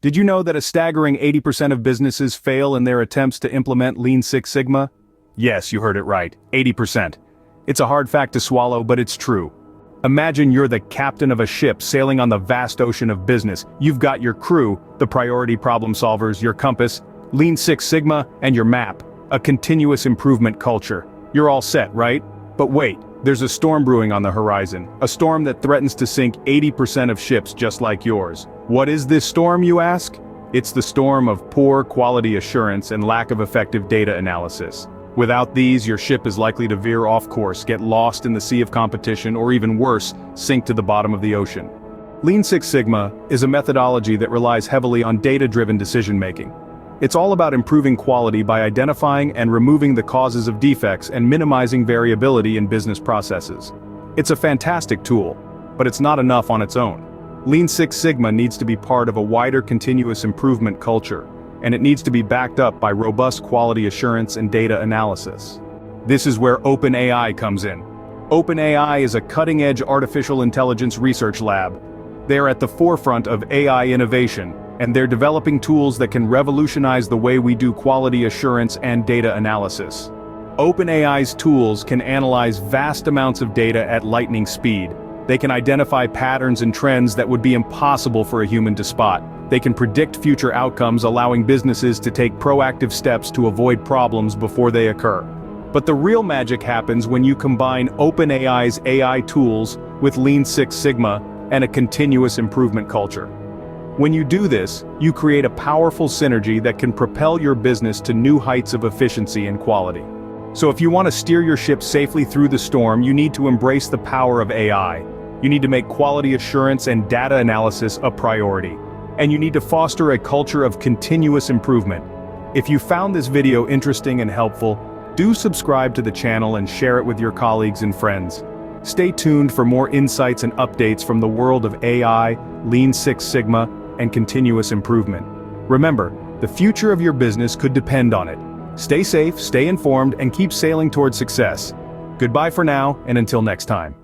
Did you know that a staggering 80% of businesses fail in their attempts to implement Lean Six Sigma? Yes, you heard it right, 80%. It's a hard fact to swallow, but it's true. Imagine you're the captain of a ship sailing on the vast ocean of business. You've got your crew, the priority problem solvers, your compass, Lean Six Sigma, and your map, a continuous improvement culture. You're all set, right? But wait, there's a storm brewing on the horizon, a storm that threatens to sink 80% of ships just like yours. What is this storm, you ask? It's the storm of poor quality assurance and lack of effective data analysis. Without these, your ship is likely to veer off course, get lost in the sea of competition, or even worse, sink to the bottom of the ocean. Lean Six Sigma is a methodology that relies heavily on data-driven decision-making. It's all about improving quality by identifying and removing the causes of defects and minimizing variability in business processes. It's a fantastic tool, but it's not enough on its own. Lean Six Sigma needs to be part of a wider continuous improvement culture, and it needs to be backed up by robust quality assurance and data analysis. This is where OpenAI comes in. OpenAI is a cutting-edge artificial intelligence research lab. They are at the forefront of AI innovation, and they're developing tools that can revolutionize the way we do quality assurance and data analysis. OpenAI's tools can analyze vast amounts of data at lightning speed. They can identify patterns and trends that would be impossible for a human to spot. They can predict future outcomes, allowing businesses to take proactive steps to avoid problems before they occur. But the real magic happens when you combine OpenAI's AI tools with Lean Six Sigma and a continuous improvement culture. When you do this, you create a powerful synergy that can propel your business to new heights of efficiency and quality. So if you want to steer your ship safely through the storm, you need to embrace the power of AI. You need to make quality assurance and data analysis a priority. And you need to foster a culture of continuous improvement. If you found this video interesting and helpful, do subscribe to the channel and share it with your colleagues and friends. Stay tuned for more insights and updates from the world of AI, Lean Six Sigma, and continuous improvement. Remember, the future of your business could depend on it. Stay safe, stay informed, and keep sailing towards success. Goodbye for now, and until next time.